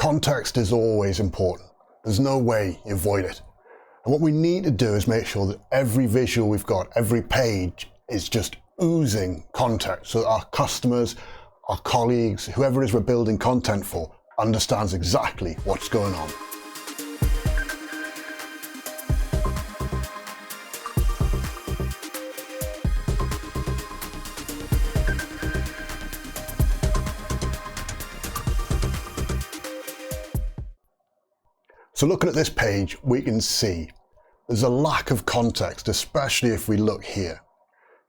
Context is always important. There's no way you avoid it. And what we need to do is make sure that every visual we've got, every page is just oozing context so that our customers, our colleagues, whoever it is we're building content for, understands exactly what's going on. So looking at this page, we can see there's a lack of context, especially if we look here.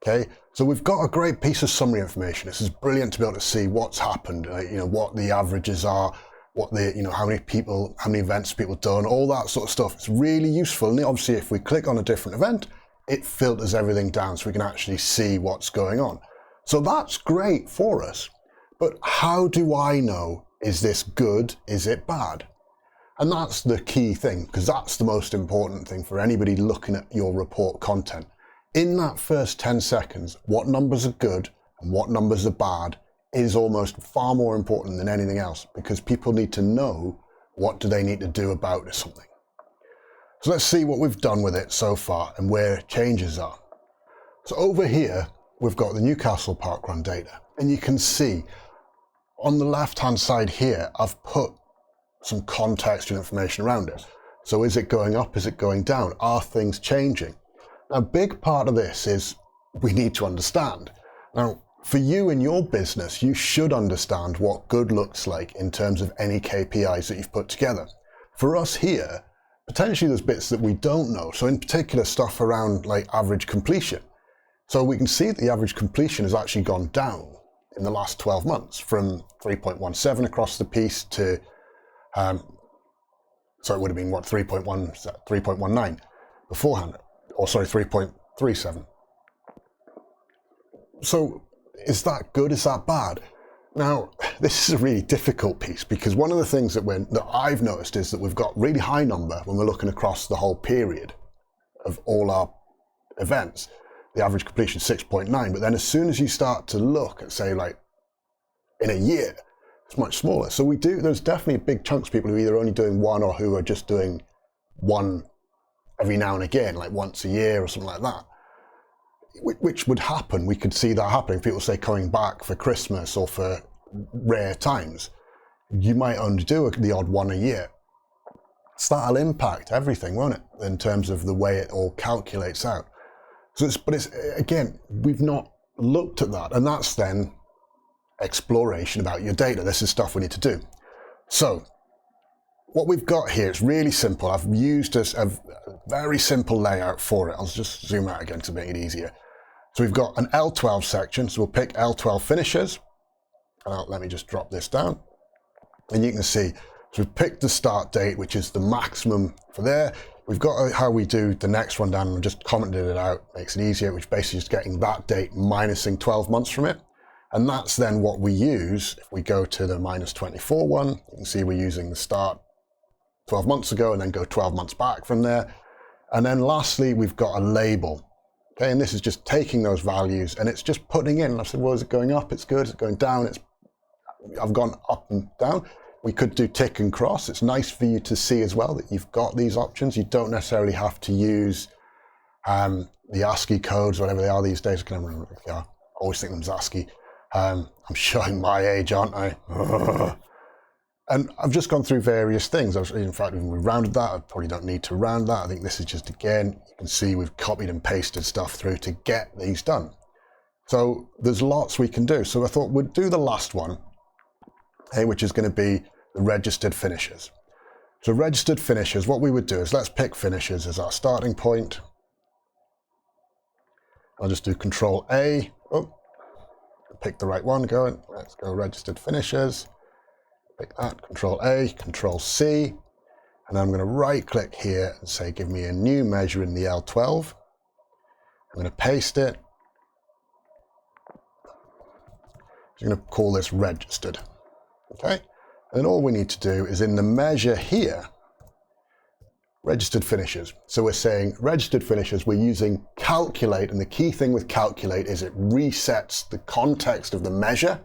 Okay, so we've got a great piece of summary information. This is brilliant to be able to see what's happened, what the averages are, what the, how many events people done, all that sort of stuff. It's really useful. And obviously, if we click on a different event, it filters everything down so we can actually see what's going on. So that's great for us. But how do I know, is this good? Is it bad? And that's the key thing, because that's the most important thing for anybody looking at your report content. In that first 10 seconds, what numbers are good and what numbers are bad is almost far more important than anything else, because people need to know what do they need to do about something. So let's see what we've done with it so far and where changes are. So over here, we've got the Newcastle Parkrun data, and you can see on the left-hand side here, I've put some contextual information around it. So is it going up? Is it going down? Are things changing? Now, a big part of this is we need to understand. Now, for you in your business, you should understand what good looks like in terms of any KPIs that you've put together. For us here, potentially there's bits that we don't know. So in particular, stuff around like average completion. So we can see that the average completion has actually gone down in the last 12 months from 3.17 across the piece to so it would have been what, 3.19 beforehand, or sorry, 3.37. So is that good? Is that bad? Now, this is a really difficult piece, because one of the things that I've noticed is that we've got really high number when we're looking across the whole period of all our events. The average completion is 6.9, but then as soon as you start to look at, say, like in a year, it's much smaller. So there's definitely big chunks of people who are either only doing one or who are just doing one every now and again, like once a year or something like that, which would happen. We could see that happening. People say coming back for Christmas or for rare times, you might only do the odd one a year. So that'll impact everything, won't it, in terms of the way it all calculates out. So again, we've not looked at that, and that's then exploration about your data. This is stuff we need to do. So what we've got here is really simple. I've used a very simple layout for it. I'll just zoom out again to make it easier. So we've got an L12 section. So we'll pick L12 finishes. Let me just drop this down. And you can see, so we've picked the start date, which is the maximum for there. We've got how we do the next one down, and I've just commented it out. Makes it easier, which basically is getting that date minusing 12 months from it. And that's then what we use. If we go to the -24 one, you can see we're using the start 12 months ago and then go 12 months back from there. And then lastly, we've got a label. Okay, and this is just taking those values and it's just putting in. I said, well, is it going up? It's good. Is it going down? I've gone up and down. We could do tick and cross. It's nice for you to see as well that you've got these options. You don't necessarily have to use the ASCII codes, whatever they are these days. I can't remember what they are. I always think them as ASCII. I'm showing my age, aren't I? And I've just gone through various things. In fact, when we rounded that, I probably don't need to round that. I think this is just, again, you can see we've copied and pasted stuff through to get these done. So there's lots we can do. So I thought we'd do the last one, which is going to be the registered finishes. So registered finishes, what we would do is let's pick finishes as our starting point. I'll just do Control A. Oh, pick the right one, let's go registered finishes. Pick that, Control A, Control C, and I'm going to right click here and say give me a new measure in the L12. I'm going to paste it. I'm going to call this registered. Okay, and all we need to do is in the measure here, registered finishes. So we're saying registered finishes, we're using calculate, and the key thing with calculate is it resets the context of the measure.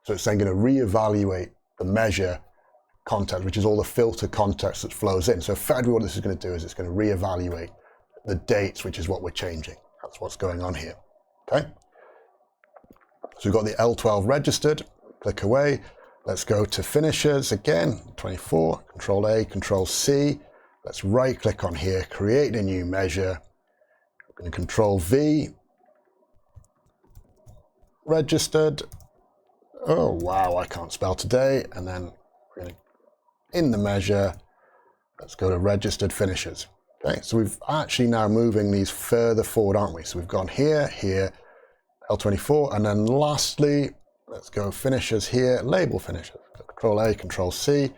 So it's then going to reevaluate the measure context, which is all the filter context that flows in. So effectively what this is going to do is it's going to reevaluate the dates, which is what we're changing. That's what's going on here. Okay. So we've got the L12 registered, click away. Let's go to finishers again, 24, Control A, Control C. Let's right click on here, create a new measure. We're going to Control V, registered. Oh wow, I can't spell today. And then we're going to, in the measure, let's go to registered finishers. Okay, so we've actually now moving these further forward, aren't we? So we've gone here, here, L24, and then lastly, let's go finishers here, label finishers. Control A, Control C.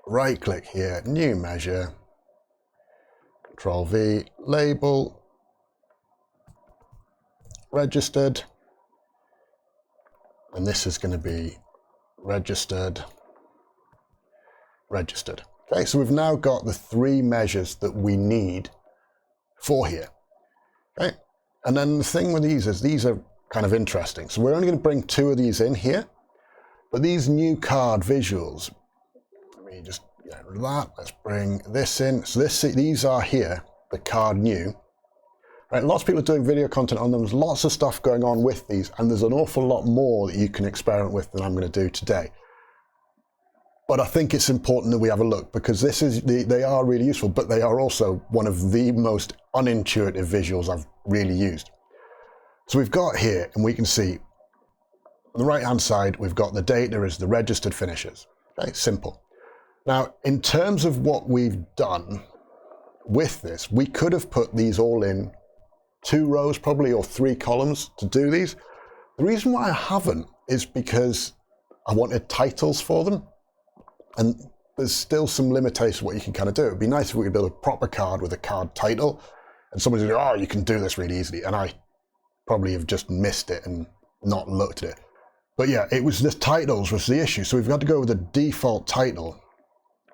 Right click here, new measure. Control V, label, registered. And this is going to be registered, registered. Okay, so we've now got the 3 measures that we need for here. Okay, and then the thing with these is these are kind of interesting. So we're only going to bring 2 of these in here, but these new card visuals, let me just get rid of that. Let's bring this in. So these are here, the card new. Right, lots of people are doing video content on them. There's lots of stuff going on with these, and there's an awful lot more that you can experiment with than I'm going to do today. But I think it's important that we have a look, because they are really useful, but they are also one of the most unintuitive visuals I've really used. So we've got here, and we can see on the right hand side, we've got the data as the registered finishers. Okay, simple. Now, in terms of what we've done with this, we could have put these all in 2 rows probably, or 3 columns to do these. The reason why I haven't is because I wanted titles for them. And there's still some limitations what you can kind of do. It'd be nice if we could build a proper card with a card title, and somebody's like, oh, you can do this really easily. And I probably have just missed it and not looked at it. But yeah, it was the titles was the issue. So we've got to go with the default title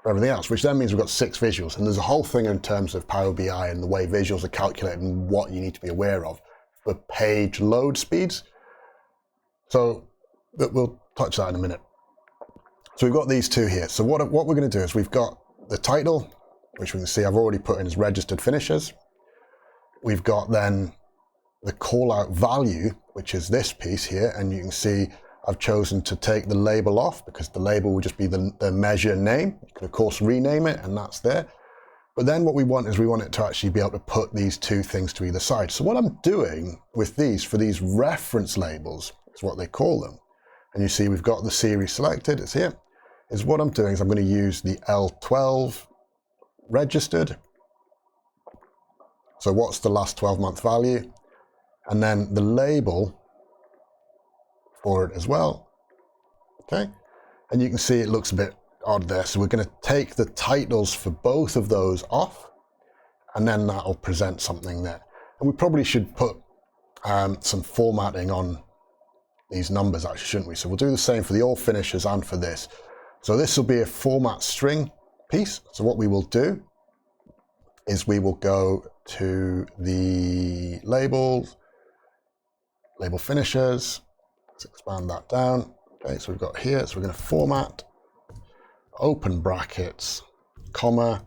for everything else, which then means we've got 6 visuals. And there's a whole thing in terms of Power BI and the way visuals are calculated and what you need to be aware of for page load speeds. So we'll touch that in a minute. So we've got these 2 here. So what we're going to do is we've got the title, which we can see I've already put in as registered finishers. We've got then the call out value, which is this piece here. And you can see I've chosen to take the label off because the label will just be the measure name. You can of course rename it, and that's there. But then what we want is we want it to actually be able to put these 2 things to either side. So what I'm doing with these, for these reference labels, is what they call them. And you see we've got the series selected, it's here. Is what I'm doing is I'm going to use the L12 registered. So what's the last 12-month value? And then the label for it as well. Okay. And you can see it looks a bit odd there. So we're going to take the titles for both of those off, and then that'll present something there. And we probably should put some formatting on these numbers actually, shouldn't we? So we'll do the same for the all finishers and for this. So this will be a format string piece. So what we will do is we will go to the labels, label finishers. Let's expand that down. Okay, so we've got here, so we're going to format, open brackets, comma,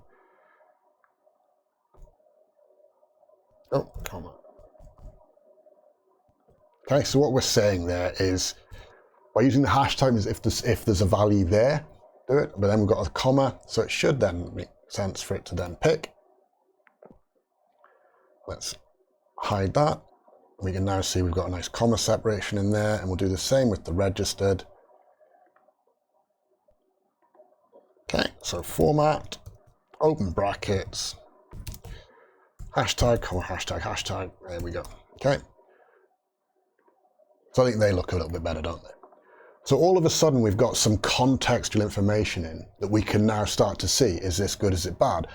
comma. Okay, so what we're saying there is, by using the hashtag, is if there's a value there, do it. But then we've got a comma, so it should then make sense for it to then pick. Let's hide that. We can now see we've got a nice comma separation in there, and we'll do the same with the registered. Okay, so format, open brackets, hashtag, comma, hashtag, hashtag. There we go. Okay. So I think they look a little bit better, don't they? So all of a sudden we've got some contextual information in that we can now start to see. Is this good? Is it bad?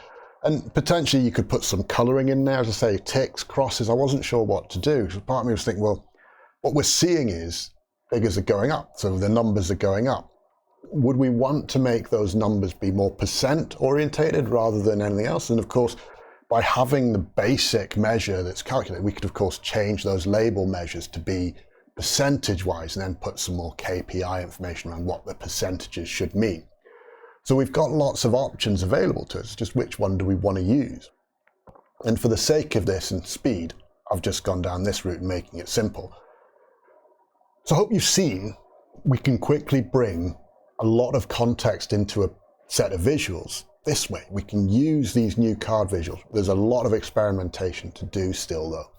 And potentially you could put some colouring in there, as I say, ticks, crosses. I wasn't sure what to do. So part of me was thinking, well, what we're seeing is figures are going up. So the numbers are going up. Would we want to make those numbers be more percent orientated rather than anything else? And of course, by having the basic measure that's calculated, we could of course change those label measures to be percentage-wise, and then put some more KPI information around what the percentages should mean. So we've got lots of options available to us, just which one do we want to use? And for the sake of this and speed, I've just gone down this route and making it simple. So I hope you've seen we can quickly bring a lot of context into a set of visuals this way. We can use these new card visuals. There's a lot of experimentation to do still though.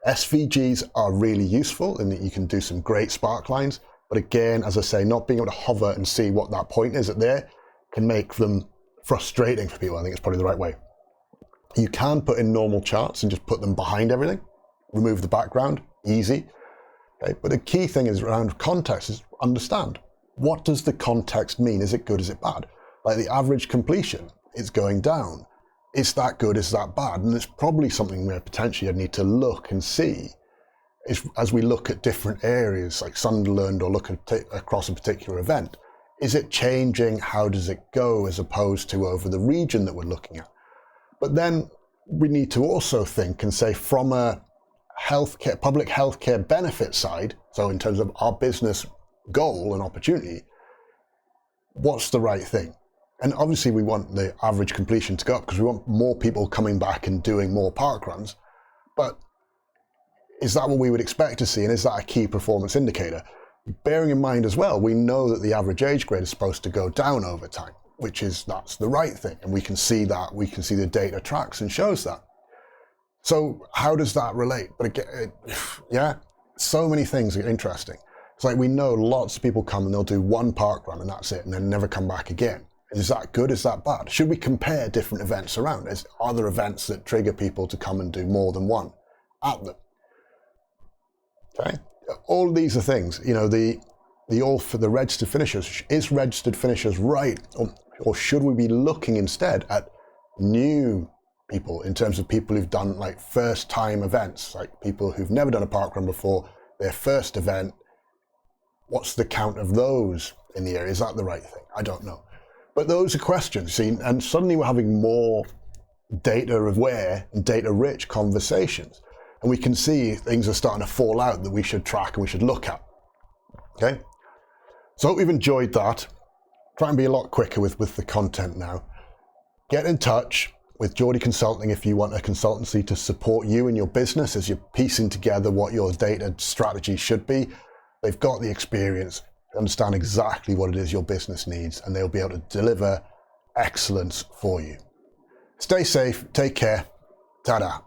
SVGs are really useful in that you can do some great spark lines, but again, as I say, not being able to hover and see what that point is at there can make them frustrating for people. I think it's probably the right way. You can put in normal charts and just put them behind everything, remove the background, easy. Okay? But the key thing is around context is understand. What does the context mean? Is it good? Is it bad? Like the average completion is going down. Is that good? Is that bad? And it's probably something where potentially I'd need to look and see as we look at different areas like Sunderland or look at across a particular event. Is it changing? How does it go as opposed to over the region that we're looking at? But then we need to also think and say from a public healthcare benefit side, so in terms of our business goal and opportunity, what's the right thing? And obviously we want the average completion to go up because we want more people coming back and doing more parkruns. But is that what we would expect to see? And is that a key performance indicator? Bearing in mind as well, we know that the average age grade is supposed to go down over time, that's the right thing. And we can see that, we can see the data tracks and shows that. So how does that relate? But again, yeah, so many things are interesting. It's like we know lots of people come and they'll do one parkrun and that's it, and then never come back again. Is that good? Is that bad? Should we compare different events around? Are there events that trigger people to come and do more than one at them? Okay, all of these are things. You know, the all for the registered finishers. Is registered finishers right, or should we be looking instead at new people in terms of people who've done like first time events, like people who've never done a parkrun before, their first event? What's the count of those in the area? Is that the right thing? I don't know. But those are questions, see, and suddenly we're having more data aware and data rich conversations. And we can see things are starting to fall out that we should track and we should look at. Okay? So I hope you've enjoyed that. Try and be a lot quicker with the content now. Get in touch with Geordie Consulting if you want a consultancy to support you in your business as you're piecing together what your data strategy should be. They've got the experience, understand exactly what it is your business needs, and they'll be able to deliver excellence for you. Stay safe, take care, ta-da.